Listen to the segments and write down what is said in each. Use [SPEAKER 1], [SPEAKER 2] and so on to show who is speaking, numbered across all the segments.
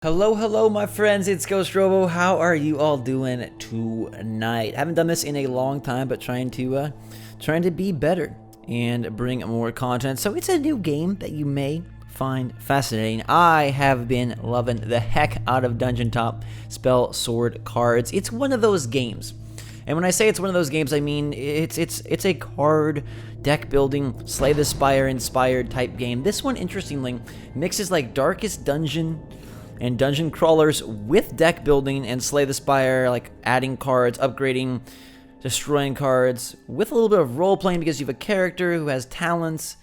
[SPEAKER 1] Hello, hello, my friends. It's GhostRobo. How are you all doing tonight? I haven't done this in a long time, but trying to be better and bring more content. So it's a new game that you may find fascinating. I have been loving the heck out of Dungeon Top Spellsword Cards. It's one of those games, and when I say it's one of those games, I mean it's a card deck building, Slay the Spire inspired type game. This one, interestingly, mixes like Darkest Dungeon and dungeon crawlers with deck building and Slay the Spire, like adding cards, upgrading, destroying cards, with a little bit of role playing because you have a character who has talents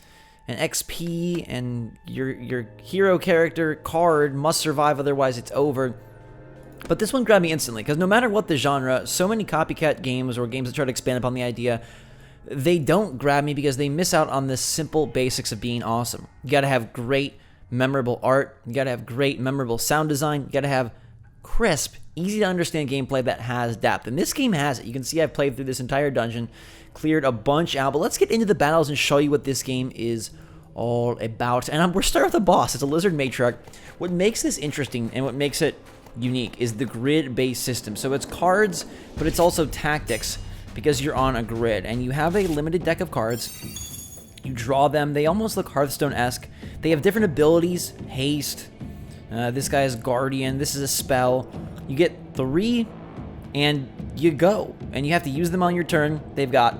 [SPEAKER 1] and XP, and your hero character card must survive, otherwise it's over. But this one grabbed me instantly because no matter what the genre, so many copycat games or games that try to expand upon the idea, they don't grab me because they miss out on the simple basics of being awesome. You gotta have great memorable art, you gotta have great memorable sound design, you gotta have crisp, easy to understand gameplay that has depth, and this game has it. You can see I've played through this entire dungeon, cleared a bunch out, but let's get into the battles and show you what this game is all about. And we're starting with the boss. It's a lizard matriarch. What makes this interesting and what makes it unique is the grid-based system. So it's cards, but it's also tactics because you're on a grid, and you have a limited deck of cards. You draw them. They almost look Hearthstone-esque. They have different abilities. Haste. This guy is Guardian. This is a spell. You get 3, and you go. And you have to use them on your turn. They've got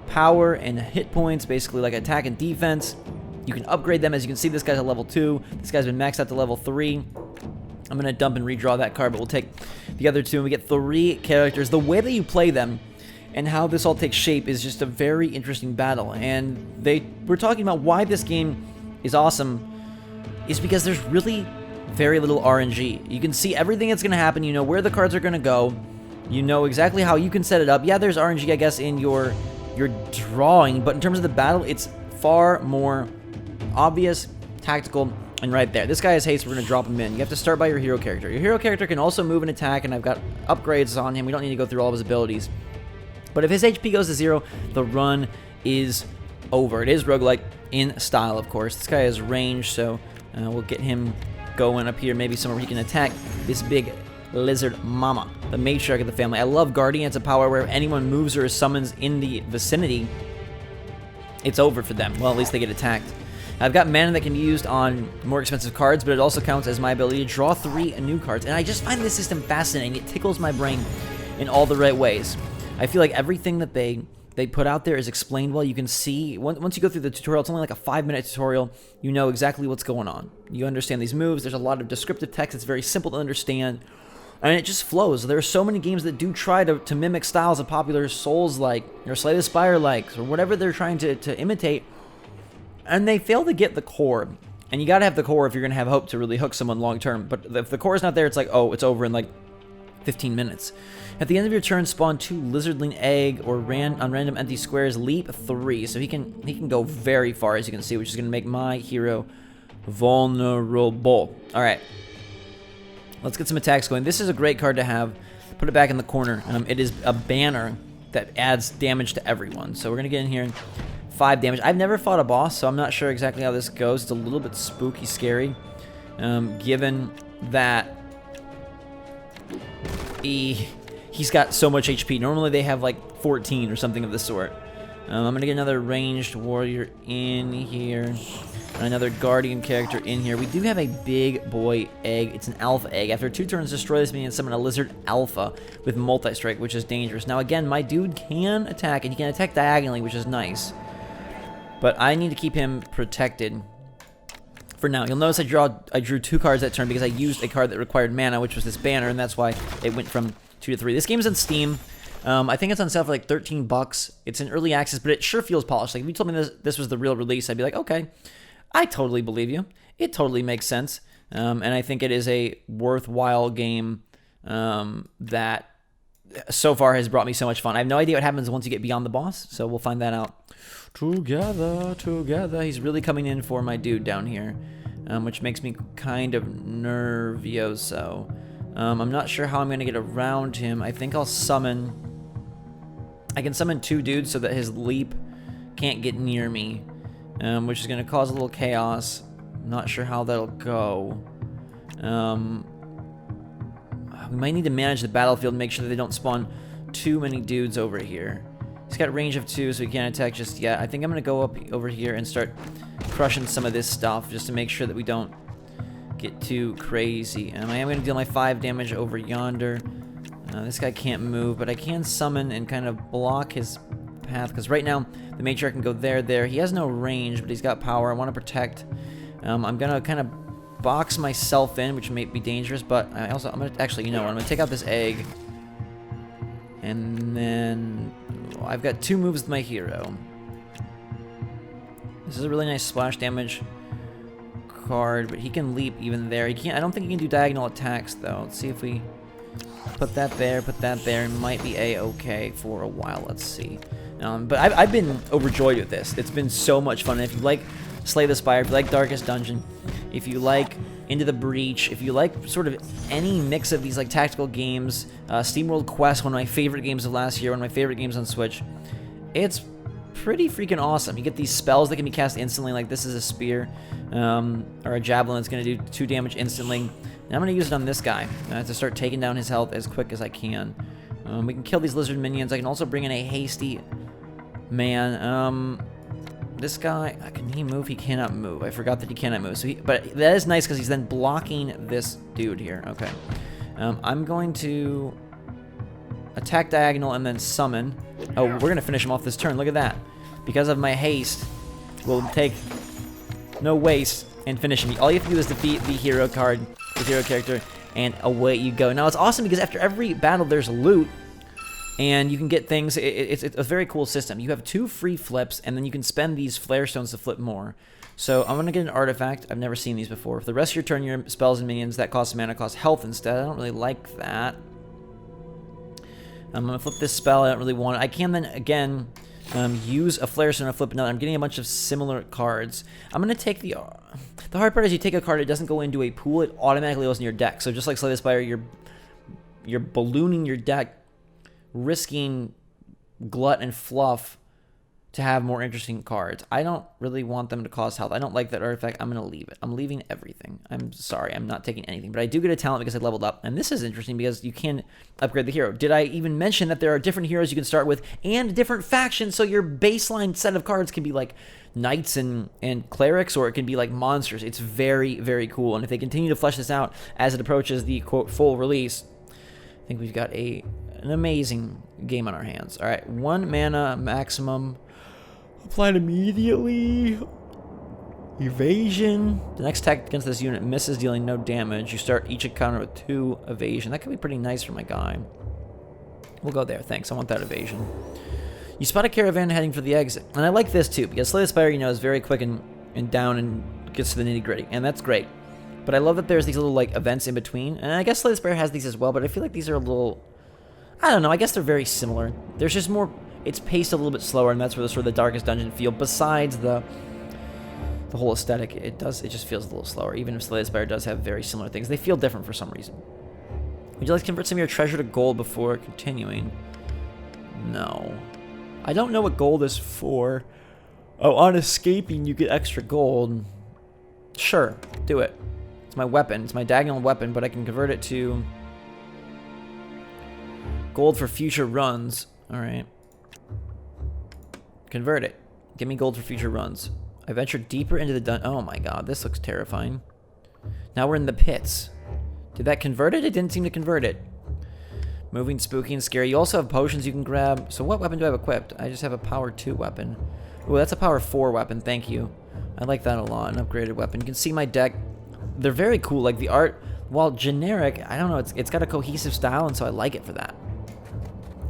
[SPEAKER 1] power and hit points, basically like attack and defense. You can upgrade them. As you can see, this guy's at level 2. This guy's been maxed out to level 3. I'm going to dump and redraw that card, but we'll take the other 2, and we get 3 characters. The way that you play them and how this all takes shape is just a very interesting battle. And we're talking about why this game is awesome is because there's really very little RNG. You can see everything that's going to happen. You know where the cards are going to go. You know exactly how you can set it up. Yeah, there's RNG, I guess, in your drawing, but in terms of the battle, it's far more obvious, tactical, and right there. This guy has haste. We're going to drop him in. You have to start by your hero character. Your hero character can also move and attack, and I've got upgrades on him. We don't need to go through all of his abilities. But if his HP goes to 0, the run is over. It is roguelike in style, of course. This guy has range, so we'll get him going up here, maybe somewhere where he can attack this big lizard mama, the matriarch of the family. I love Guardian. It's a power where if anyone moves or summons in the vicinity, it's over for them. Well, at least they get attacked. I've got mana that can be used on more expensive cards, but it also counts as my ability to draw 3 new cards. And I just find this system fascinating. It tickles my brain in all the right ways. I feel like everything that they put out there is explained well. You can see, once you go through the tutorial, it's only like a 5-minute tutorial, you know exactly what's going on. You understand these moves. There's a lot of descriptive text. It's very simple to understand, and it just flows. There are so many games that do try to mimic styles of popular Souls-like, or Slay the Spire-likes, or whatever they're trying to imitate, and they fail to get the core. And you gotta have the core if you're gonna have hope to really hook someone long-term. But if the core is not there, it's like, oh, it's over in like 15 minutes. At the end of your turn, spawn 2 lizardling egg or on random empty squares, leap 3. So he can go very far, as you can see, which is going to make my hero vulnerable. All right, let's get some attacks going. This is a great card to have. Put it back in the corner. It is a banner that adds damage to everyone. So we're going to get in here. 5 damage. I've never fought a boss, so I'm not sure exactly how this goes. It's a little bit spooky, scary, given that he's got so much HP. Normally they have like 14 or something of the sort. I'm going to get another ranged warrior in here. And another guardian character in here. We do have a big boy egg. It's an alpha egg. After 2 turns, destroy this minion and summon a lizard alpha with multi-strike, which is dangerous. Now again, my dude can attack, and he can attack diagonally, which is nice. But I need to keep him protected for now. You'll notice I drew 2 cards that turn because I used a card that required mana, which was this banner, and that's why it went from 2 to 3. This game's on Steam. I think it's on sale for like $13. It's in early access, but it sure feels polished. Like if you told me this was the real release, I'd be like, okay, I totally believe you. It totally makes sense. And I think it is a worthwhile game that so far has brought me so much fun. I have no idea what happens once you get beyond the boss, so we'll find that out together. He's really coming in for my dude down here, which makes me kind of nervioso. I'm not sure how I'm going to get around him. I think I'll summon... I can summon 2 dudes so that his leap can't get near me, which is going to cause a little chaos. I'm not sure how that'll go. We might need to manage the battlefield and make sure that they don't spawn too many dudes over here. He's got range of 2, so he can't attack just yet. I think I'm going to go up over here and start crushing some of this stuff just to make sure that we don't get too crazy. I am going to deal my 5 damage over yonder. This guy can't move, but I can summon and kind of block his path, because right now the matriarch can go there. He has no range, but he's got power. I want to protect. I'm going to kind of box myself in, which may be dangerous, but I'm going to, actually, you know what, I'm going to take out this egg. And then I've got 2 moves with my hero. This is a really nice splash damage card, but he can leap even there. He can't. I don't think he can do diagonal attacks though. Let's see if we put that there, It might be a-okay for a while. Let's see. But I've been overjoyed with this. It's been so much fun. And if you like Slay the Spire, if you like Darkest Dungeon, if you like Into the Breach, if you like sort of any mix of these like tactical games, SteamWorld Quest, one of my favorite games of last year, one of my favorite games on Switch, it's pretty freaking awesome. You get these spells that can be cast instantly, like this is a spear, or a javelin that's going to do 2 damage instantly. And I'm going to use it on this guy to start taking down his health as quick as I can. We can kill these lizard minions. I can also bring in a hasty man. This guy, can he move? He cannot move. I forgot that he cannot move. So but that is nice because he's then blocking this dude here. Okay. I'm going to attack diagonal and then summon. Oh, we're going to finish him off this turn. Look at that. Because of my haste, we'll take no waste and finish him. All you have to do is defeat the hero card, the hero character, and away you go. Now, it's awesome because after every battle, there's loot. And you can get things. It's a very cool system. You have 2 free flips, and then you can spend these flare stones to flip more. So I'm going to get an artifact. I've never seen these before. For the rest of your turn, your spells and minions, that costs mana, cost health instead. I don't really like that. I'm going to flip this spell. I don't really want it. I can then, again, use a flare stone to flip another. I'm getting a bunch of similar cards. I'm going to take the hard part is you take a card, it doesn't go into a pool. It automatically goes in your deck. So just like Slay the Spire, you're ballooning your deck, risking glut and fluff to have more interesting cards. I don't really want them to cost health. I don't like that artifact. I'm going to leave it. I'm leaving everything. I'm sorry. I'm not taking anything. But I do get a talent because I leveled up. And this is interesting because you can upgrade the hero. Did I even mention that there are different heroes you can start with and different factions? So your baseline set of cards can be like knights and clerics, or it can be like monsters. It's very, very cool. And if they continue to flesh this out as it approaches the, quote, full release, I think we've got an amazing game on our hands. All right, 1 mana maximum. Applied immediately. Evasion. The next attack against this unit misses, dealing no damage. You start each encounter with 2 evasion. That could be pretty nice for my guy. We'll go there. Thanks. I want that evasion. You spot a caravan heading for the exit. And I like this too, because Slay the Spire, you know, is very quick and down and gets to the nitty-gritty. And that's great. But I love that there's these little like events in between. And I guess Slay the Spire has these as well, but I feel like these are a little, I don't know, I guess they're very similar. There's just more, it's paced a little bit slower, and that's where the sort of the Darkest Dungeon feel. Besides the whole aesthetic, it just feels a little slower. Even if Slay the Spire does have very similar things, they feel different for some reason. Would you like to convert some of your treasure to gold before continuing? No. I don't know what gold is for. Oh, on escaping you get extra gold. Sure, do it. It's my weapon. It's my diagonal weapon, but I can convert it to gold for future runs. All right. Convert it. Give me gold for future runs. I ventured deeper into the dungeon. Oh my god, this looks terrifying. Now we're in the pits. Did that convert it? It didn't seem to convert it. Moving, spooky, and scary. You also have potions you can grab. So what weapon do I have equipped? I just have a power 2 weapon. Oh, that's a power 4 weapon. Thank you. I like that a lot. An upgraded weapon. You can see my deck. They're very cool. Like the art, while generic, I don't know, it's got a cohesive style, and so I like it for that.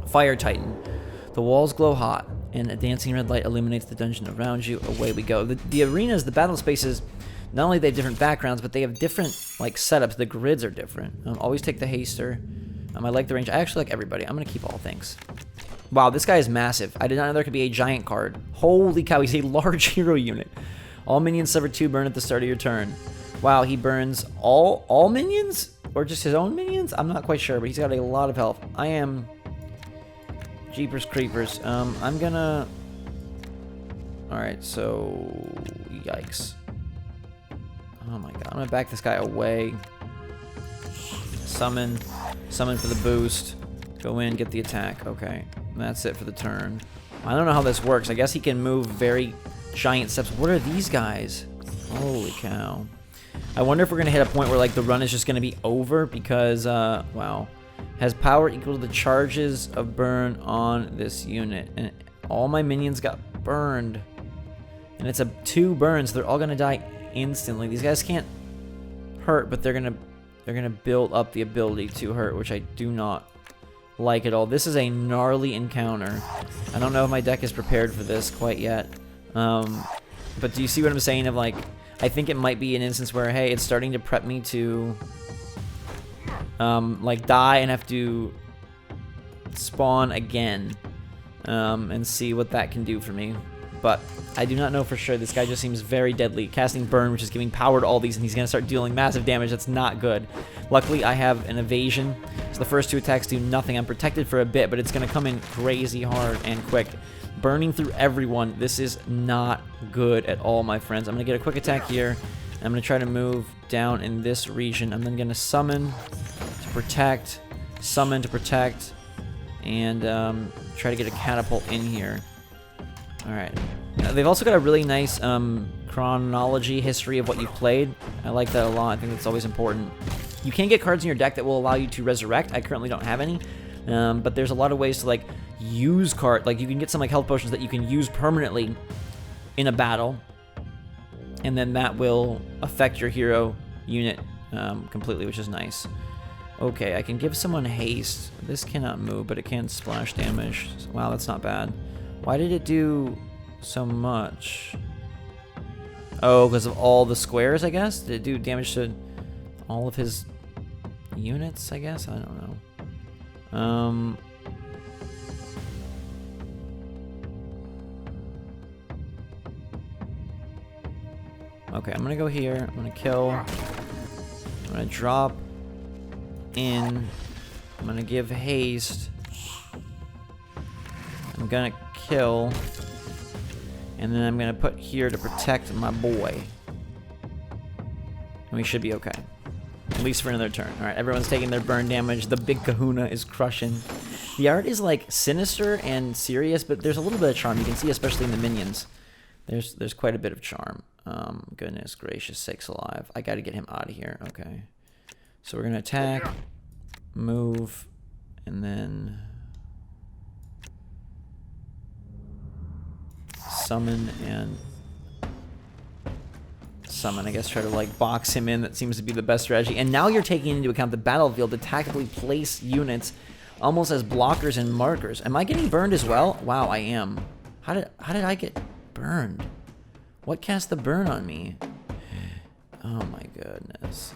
[SPEAKER 1] Fire Titan. The walls glow hot, and a dancing red light illuminates the dungeon around you. Away we go. The arenas, the battle spaces, not only they have different backgrounds, but they have different like setups. The grids are different. Always take the haster. I like the range. I actually like everybody. I'm going to keep all things. Wow, this guy is massive. I did not know there could be a giant card. Holy cow, he's a large hero unit. All minions suffer 2 burn at the start of your turn. Wow, he burns all minions? Or just his own minions? I'm not quite sure, but he's got a lot of health. I am... Jeepers Creepers. I'm gonna... Alright, so... Yikes. Oh my god, I'm gonna back this guy away. Summon. Summon for the boost. Go in, get the attack. Okay, that's it for the turn. I don't know how this works. I guess he can move very giant steps. What are these guys? Holy cow. I wonder if we're going to hit a point where like the run is just going to be over because, wow. Has power equal to the charges of burn on this unit. And all my minions got burned. And it's a 2 burns. They're all going to die instantly. These guys can't hurt, but they're going to build up the ability to hurt, which I do not like at all. This is a gnarly encounter. I don't know if my deck is prepared for this quite yet. But do you see what I'm saying of like, I think it might be an instance where, hey, it's starting to prep me to like die and have to spawn again and see what that can do for me. But I do not know for sure. This guy just seems very deadly. Casting Burn, which is giving power to all these, and he's going to start dealing massive damage. That's not good. Luckily, I have an evasion, so the first 2 attacks do nothing. I'm protected for a bit, but it's going to come in crazy hard and quick. Burning through everyone. This is not good at all, my friends. I'm going to get a quick attack here. I'm going to try to move down in this region. I'm then going to summon to protect, summon to protect, and try to get a catapult in here. Alright. They've also got a really nice chronology history of what you've played. I like that a lot. I think that's always important. You can get cards in your deck that will allow you to resurrect. I currently don't have any. But there's a lot of ways to like use card. Like you can get some like health potions that you can use permanently in a battle. And then that will affect your hero unit completely, which is nice. Okay, I can give someone haste. This cannot move, but it can splash damage. Wow, that's not bad. Why did it do so much? Oh, because of all the squares, I guess? Did it do damage to all of his units, I guess? I don't know. Okay, I'm gonna go here. I'm gonna kill. I'm gonna drop in. I'm gonna give haste. I'm gonna kill. And then I'm gonna put here to protect my boy. And we should be okay. At least for another turn. Alright, everyone's taking their burn damage. The big kahuna is crushing. The art is like sinister and serious, but there's a little bit of charm. You can see, especially in the minions. There's quite a bit of charm. Goodness gracious sakes alive. I gotta get him out of here. Okay. So we're gonna attack, move, and then summon and summon. I guess try to like box him in. That seems to be the best strategy. And now you're taking into account the battlefield to tactically place units almost as blockers and markers. Am I getting burned as well? Wow, I am. How did I get burned? What cast the burn on me? Oh my goodness.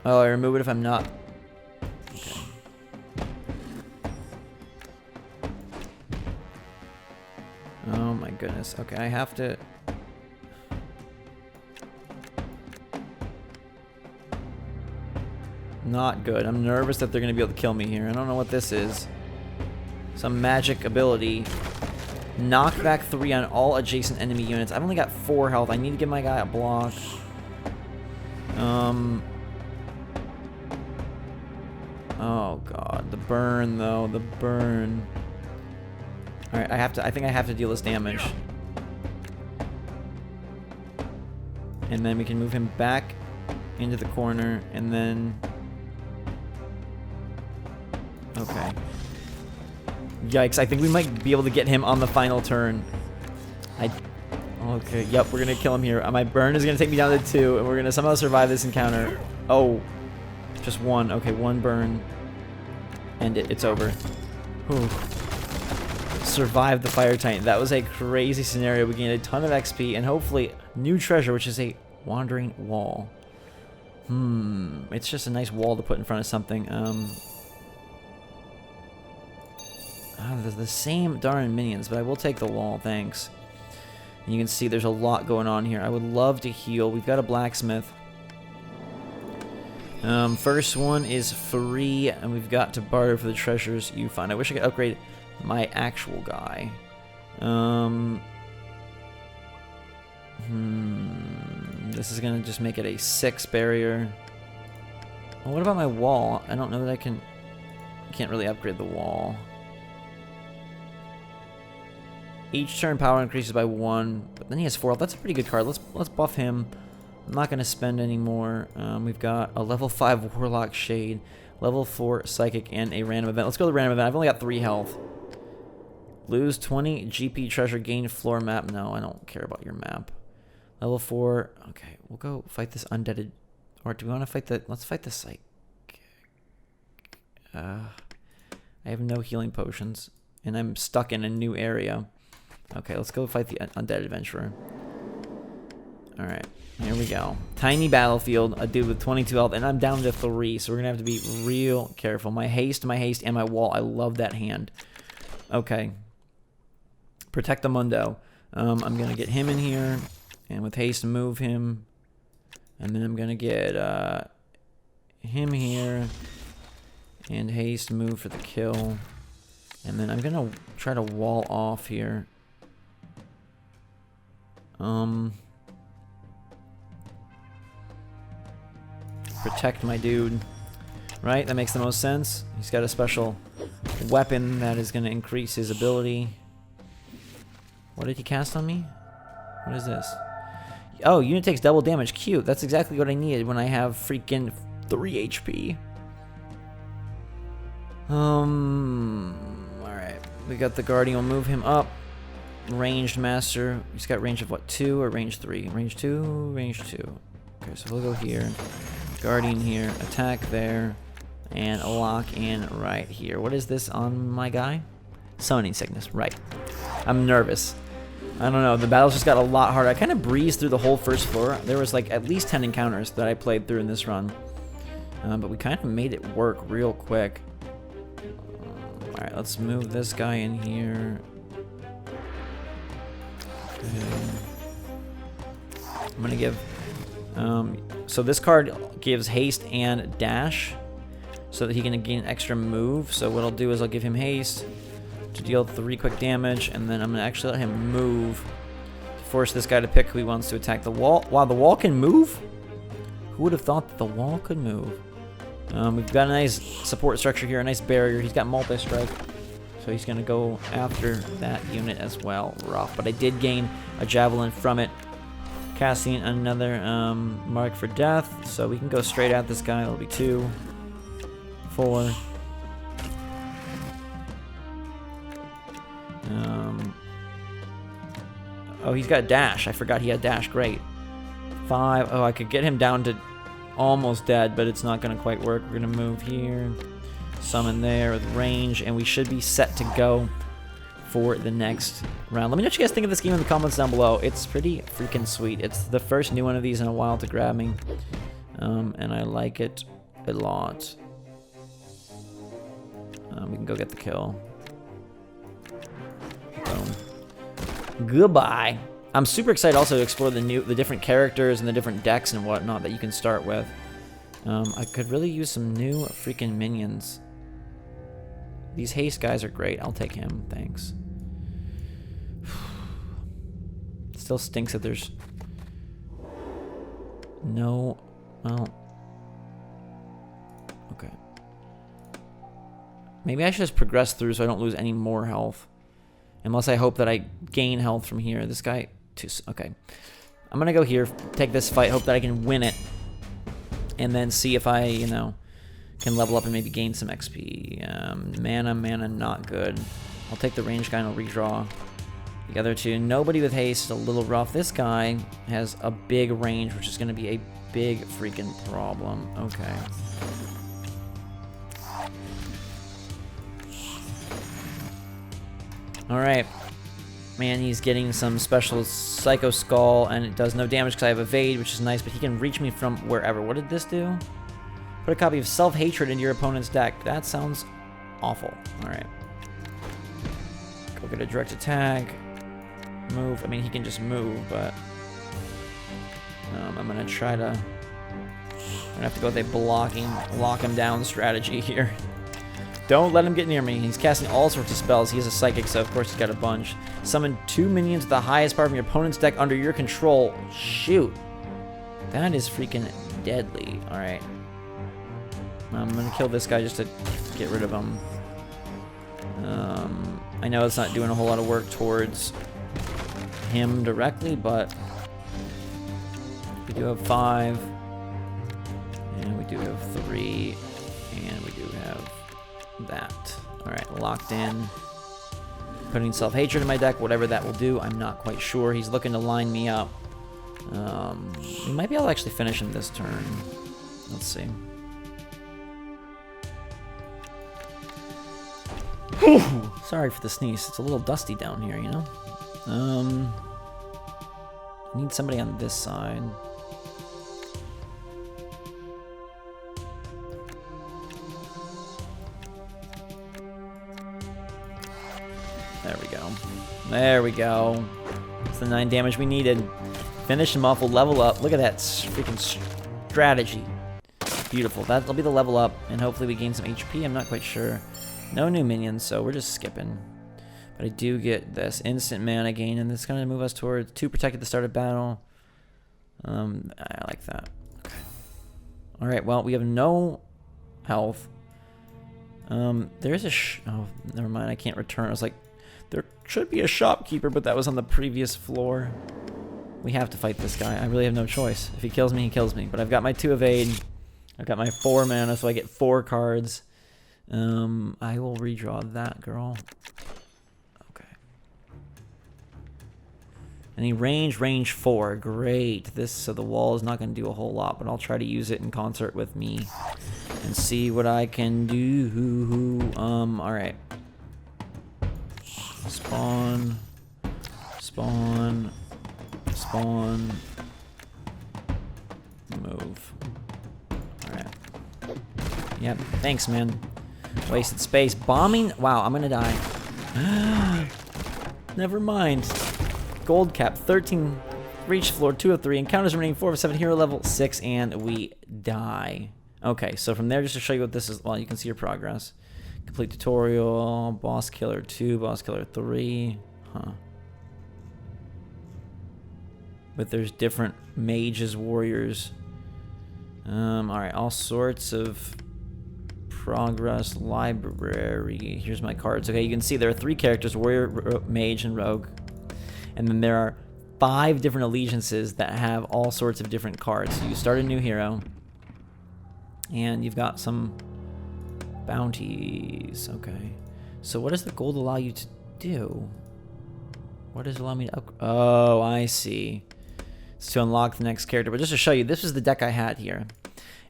[SPEAKER 1] Oh, I remove it if I'm not. Okay. Oh my goodness. Okay, I have to. Not good. I'm nervous that they're going to be able to kill me here. I don't know what this is. Some magic ability. Knock back 3 on all adjacent enemy units. I've only got 4 health. I need to give my guy a block. Oh god, the burn though, the burn. Alright, I think I have to deal this damage. And then we can move him back into the corner, and then... Okay. Yikes, I think we might be able to get him on the final turn. Okay, yep, we're gonna kill him here. My burn is gonna take me down to 2, and we're gonna somehow survive this encounter. Oh, just 1. Okay, 1 burn. And it's over. Whew. Survived the Fire Titan. That was a crazy scenario. We gained a ton of XP, and hopefully new treasure, which is a wandering wall. It's just a nice wall to put in front of something. There's the same darn minions, but I will take the wall, thanks. And you can see there's a lot going on here. I would love to heal. We've got a blacksmith. First one is free, and we've got to barter for the treasures you find. I wish I could upgrade my actual guy. This is gonna just make it a 6 barrier. Well, what about my wall? I don't know that I can't really upgrade the wall. Each turn power increases by 1, but then he has 4 health. That's a pretty good card. Let's buff him. I'm not going to spend any more. We've got a level 5 Warlock Shade, level 4 Psychic, and a random event. Let's go to the random event. I've only got 3 health. Lose 20 GP treasure, gain floor map. No, I don't care about your map. Level 4. Okay, we'll go fight this undeaded. Or do we want to fight the... Let's fight the Psychic. I have no healing potions, and I'm stuck in a new area. Okay, let's go fight the undead adventurer. Alright, here we go. Tiny battlefield, a dude with 22 health, and I'm down to 3, so we're going to have to be real careful. My haste, and my wall. I love that hand. Okay. Protect the Mundo. I'm going to get him in here, and with haste, move him. And then I'm going to get him here, and haste, move for the kill. And then I'm going to try to wall off here. Protect my dude. Right? That makes the most sense. He's got a special weapon that is going to increase his ability. What did he cast on me? What is this? Oh, unit takes double damage. Cute. That's exactly what I needed when I have freaking 3 HP. Alright. We got the Guardian. We'll move him up. Ranged Master. He's got range of what? 2 or range 3? Range 2, range 2. Okay, so we'll go here. Guardian here. Attack there. And a lock in right here. What is this on my guy? Summoning Sickness. Right. I'm nervous. I don't know. The battles just got a lot harder. I kind of breezed through the whole first floor. There was like at least 10 encounters that I played through in this run. But we kind of made it work real quick. Alright, let's move this guy in here. Okay. I'm going to give... so this card gives haste and dash so that he can gain extra move. So what I'll do is I'll give him haste to deal 3 quick damage, and then I'm going to actually let him move to force this guy to pick who he wants to attack. The wall. Wow, the wall can move? Who would have thought that the wall could move? We've got a nice support structure here, a nice barrier. He's got multi-strike, so he's going to go after that unit as well. Rough, but I did gain a javelin from it. Casting another mark for death, so we can go straight at this guy. It'll be 2, 4. Oh, he's got dash. I forgot he had dash. Great. 5. Oh, I could get him down to almost dead, but it's not going to quite work. We're going to move here. Summon there with range, and we should be set to go for the next round. Let me know what you guys think of this game in the comments down below. It's pretty freaking sweet. It's the first new one of these in a while to grab me, and I like it a lot. We can go get the kill. Boom. Goodbye. I'm super excited also to explore the different characters and the different decks and whatnot that you can start with. I could really use some new freaking minions. These haste guys are great. I'll take him. Thanks. Still stinks that there's no... Well... Okay. Maybe I should just progress through so I don't lose any more health. Unless I hope that I gain health from here. This guy... Okay. I'm gonna go here, take this fight, hope that I can win it. And then see if I, you know, can level up and maybe gain some XP. Mana, not good. I'll take the range guy and I'll redraw the other two. Nobody with haste is a little rough. This guy has a big range, which is going to be a big freaking problem. Okay. Alright. Man, he's getting some special Psycho Skull, and it does no damage because I have Evade, which is nice, but he can reach me from wherever. What did this do? Put a copy of Self-Hatred into your opponent's deck. That sounds awful. Alright. Go get a direct attack. Move. I mean, he can just move, but... I'm going to try to... I'm going to have to go with a blocking, lock him down strategy here. Don't let him get near me. He's casting all sorts of spells. He is a psychic, so of course he's got a bunch. Summon 2 minions with the highest power from your opponent's deck under your control. Shoot. That is freaking deadly. Alright. I'm going to kill this guy just to get rid of him. I know it's not doing a whole lot of work towards him directly, but we do have 5. And we do have 3. And we do have that. Alright, locked in. Putting self-hatred in my deck, whatever that will do, I'm not quite sure. He's looking to line me up. Maybe I'll actually finish him this turn. Let's see. Sorry for the sneeze. It's a little dusty down here, you know? I need somebody on this side. There we go. There we go. That's the 9 damage we needed. Finish him off. We'll level up. Look at that freaking strategy. Beautiful. That'll be the level up, and hopefully we gain some HP. I'm not quite sure. No new minions, so we're just skipping. But I do get this instant mana gain, and it's going to move us towards 2 protect at the start of battle. I like that. Okay. Alright, well, we have no health. There's a oh, never mind. I can't return. I was like, there should be a shopkeeper, but that was on the previous floor. We have to fight this guy. I really have no choice. If he kills me, he kills me. But I've got my 2 evade. I've got my 4 mana, so I get 4 cards. I will redraw that girl. Okay. Any range 4. Great. So the wall is not going to do a whole lot, but I'll try to use it in concert with me and see what I can do. Alright. Spawn. Move. Alright. Yep. Thanks, man. Wasted space. Bombing? Wow, I'm gonna die. Never mind. Gold cap. 13. Reach floor 2 of 3. Encounters remaining 4 of 7. Hero level 6. And we die. Okay, so from there, just to show you what this is. Well, you can see your progress. Complete tutorial. Boss killer 2. Boss killer 3. Huh. But there's different mages, warriors. Alright, all sorts of progress library. Here's my cards. Okay, you can see there are 3 characters, warrior, mage, and rogue. And then there are 5 different allegiances that have all sorts of different cards. So you start a new hero, and you've got some bounties. Okay. So what does the gold allow you to do? What does it allow me to oh, I see. It's to unlock the next character. But just to show you, this is the deck I had here.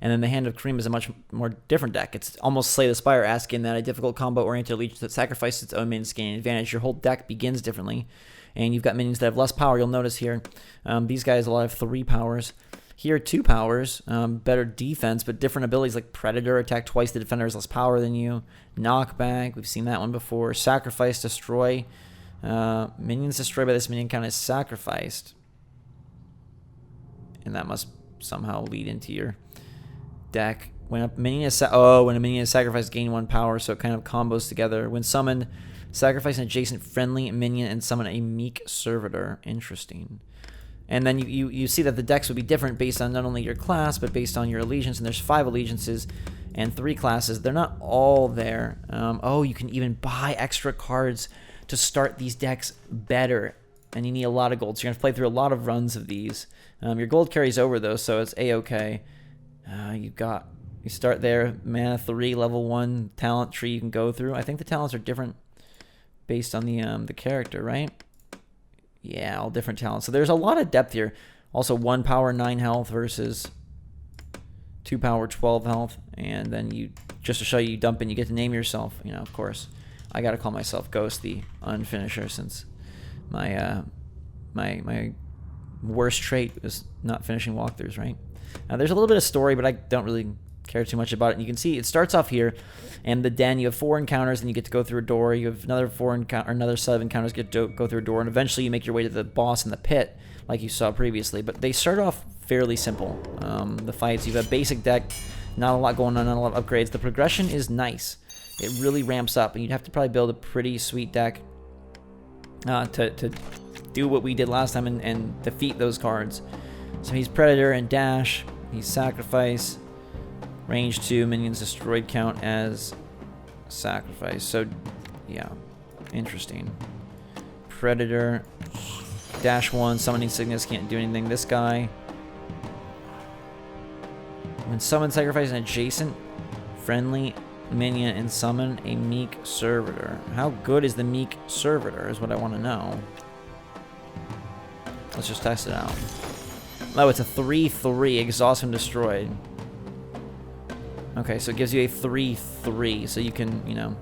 [SPEAKER 1] And then the Hand of Kareem is a much more different deck. It's almost Slay the Spire, asking that a difficult combo-oriented allegiance that sacrifices its own minions to gain an advantage. Your whole deck begins differently. And you've got minions that have less power. You'll notice here, these guys all have 3 powers. Here, 2 powers. Better defense, but different abilities like Predator, attack twice the defender has less power than you. Knockback, we've seen that one before. Sacrifice, destroy. Minions destroyed by this minion count as sacrificed. And that must somehow lead into your deck. When a minion is sacrificed, gain 1 power, so it kind of combos together. When summoned, sacrifice an adjacent friendly minion and summon a meek servitor. Interesting. And then you see that the decks would be different based on not only your class, but based on your allegiance. And there's 5 allegiances and 3 classes. They're not all there. Oh, you can even buy extra cards to start these decks better. And you need a lot of gold. So you're going to play through a lot of runs of these. Your gold carries over, though, so it's A-okay. You start there, mana 3, level 1, talent tree you can go through. I think the talents are different based on the character, right? Yeah, all different talents. So there's a lot of depth here. Also, 1 power, 9 health versus 2 power, 12 health. And then you, just to show you dump in, you get to name yourself. You know, of course, I got to call myself Ghost the Unfinisher, since my my worst trait is not finishing walkthroughs, right? There's a little bit of story, but I don't really care too much about it. And you can see it starts off here, and the den, you have 4 encounters, and you get to go through a door. You have another 4 another set of encounters, get to go through a door, and eventually you make your way to the boss in the pit, like you saw previously. But they start off fairly simple. The fights, you have a basic deck, not a lot going on, not a lot of upgrades. The progression is nice. It really ramps up, and you'd have to probably build a pretty sweet deck to do what we did last time and defeat those cards. So he's Predator and Dash. He's Sacrifice. Range 2, minions destroyed count as sacrifice. So, yeah. Interesting. Predator. Dash 1, summoning sickness, can't do anything. This guy. When summon, sacrifice an adjacent friendly minion and summon a meek servitor. How good is the meek servitor is what I want to know. Let's just test it out. Oh, it's a 3/3, exhaust and destroyed. Okay, so it gives you a 3/3, so you can, you know,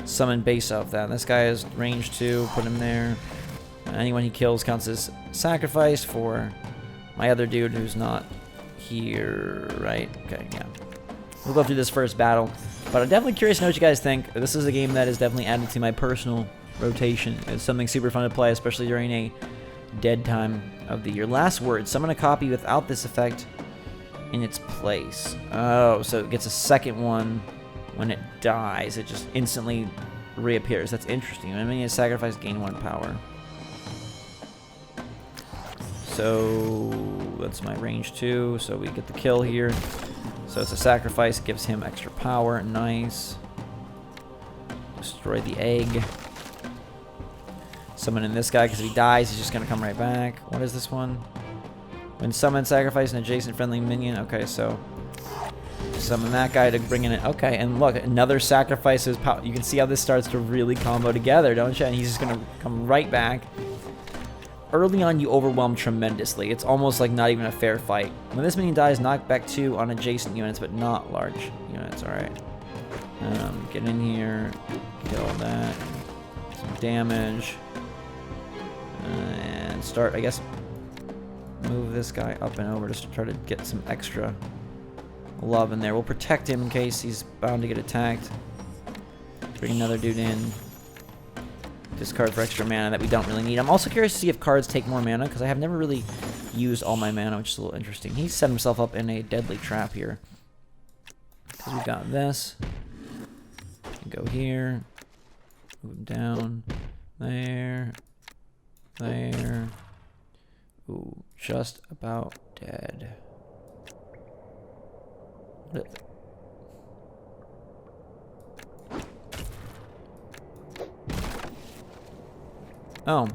[SPEAKER 1] summon base off that. This guy is range 2, put him there. Anyone he kills counts as sacrifice for my other dude who's not here, right? Okay, yeah. We'll go through this first battle, but I'm definitely curious to know what you guys think. This is a game that is definitely added to my personal rotation. It's something super fun to play, especially during a dead time of the year. Last word, summon a copy without this effect in its place. Oh, so it gets a second one when it dies. It just instantly reappears. That's interesting. I mean, sacrifice, gain 1 power. So that's my range 2. So we get the kill here. So it's a sacrifice. It gives him extra power. Nice. Destroy the egg. Summoning this guy, because if he dies, he's just going to come right back. What is this one? When summon, sacrifice an adjacent friendly minion. Okay, so summon that guy to bring in it. Okay, and look, another sacrifice is power. You can see how this starts to really combo together, don't you? And he's just going to come right back. Early on, you overwhelm tremendously. It's almost like not even a fair fight. When this minion dies, knock back 2 on adjacent units, but not large units. All right. Get in here. Kill that. Some damage. And start, I guess, move this guy up and over just to try to get some extra love in there. We'll protect him in case he's bound to get attacked. Bring another dude in. Discard for extra mana that we don't really need. I'm also curious to see if cards take more mana, because I have never really used all my mana, which is a little interesting. He set himself up in a deadly trap here. Because we've got this. Go here. Move down. There. There. Ooh, just about dead. Oh,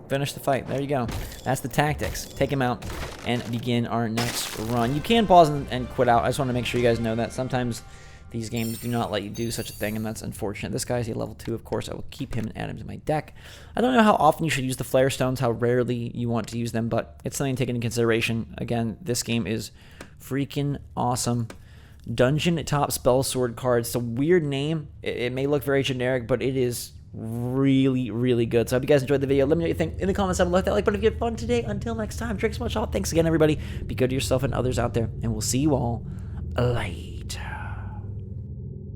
[SPEAKER 1] finish the fight. There you go. That's the tactics. Take him out and begin our next run. You can pause and quit out. I just want to make sure you guys know that sometimes these games do not let you do such a thing, and that's unfortunate. This guy's a level 2, of course. I will keep him and add him to my deck. I don't know how often you should use the Flare Stones, how rarely you want to use them, but it's something to take into consideration. Again, this game is freaking awesome. Dungeon Top Spellsword Cards. It's a weird name. It may look very generic, but it is really, really good. So I hope you guys enjoyed the video. Let me know what you think in the comments down below. Hit that like button if you had fun today. Until next time, drink so much all. Thanks again, everybody. Be good to yourself and others out there, and we'll see you all later.